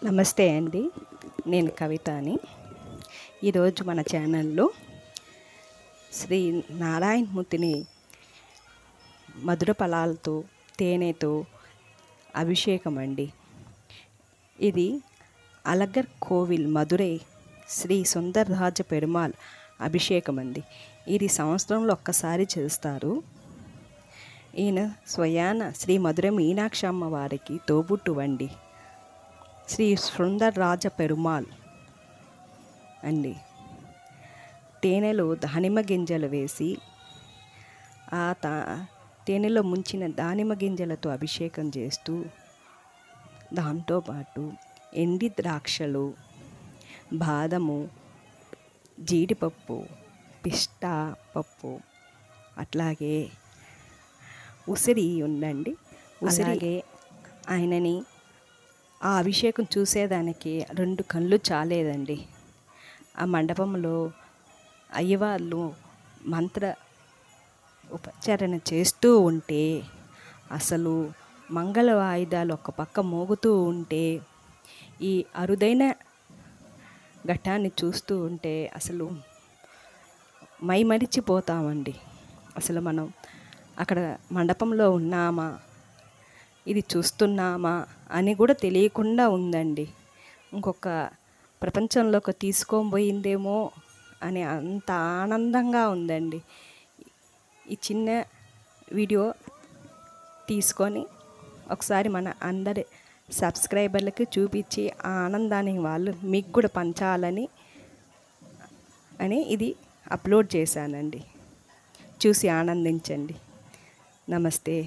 నమస్తే అండి, నేను కవితని. ఈరోజు మన ఛానల్లో శ్రీ నారాయణమూర్తిని మధుర ఫలాలతో తేనెతో అభిషేకం అండి. ఇది అలగర్ కోవిల్ మధురై శ్రీ సుందరరాజ పెరుమాళ్ అభిషేకం అండి. ఇది సంవత్సరంలో ఒక్కసారి చేస్తారు. ఈయన స్వయాన శ్రీ మధుర మీనాక్షి అమ్మవారికి తోబుట్టువండి. శ్రీ సుందరరాజ పెరుమాళ్ అండి. తేనెలో దానిమ్మ గింజలు వేసి తేనెలో ముంచిన దానిమ్మ గింజలతో అభిషేకం చేస్తూ దాంతోపాటు ఎండి ద్రాక్షలు, బాదము, జీడిపప్పు, పిస్తా పప్పు, అట్లాగే ఉసిరి ఉందండి. ఉసిరిగే ఆయనని ఆ అభిషేకం చూసేదానికి 2 కళ్ళు చాలేదండి. ఆ మండపంలో అయ్యవాళ్ళు మంత్ర ఉపచారణ చేస్తూ ఉంటే అసలు మంగళ వాయిదాలు ఒక పక్క మోగుతూ ఉంటే ఈ అరుదైన ఘట్టాన్ని చూస్తూ ఉంటే అసలు మైమరిచిపోతామండి. అసలు మనం అక్కడ మండపంలో ఉన్నామా, ఇది చూస్తున్నామా అని కూడా తెలియకుండా ఉందండి. ఇంకొక ప్రపంచంలోకి తీసుకొని అని అంత ఆనందంగా ఉందండి. ఈ చిన్న వీడియో తీసుకొని ఒకసారి మన అందరి సబ్స్క్రైబర్లకి చూపించి ఆ ఆనందాన్ని వాళ్ళు మీకు కూడా పంచాలని ఇది అప్లోడ్ చేశానండి. చూసి ఆనందించండి. నమస్తే.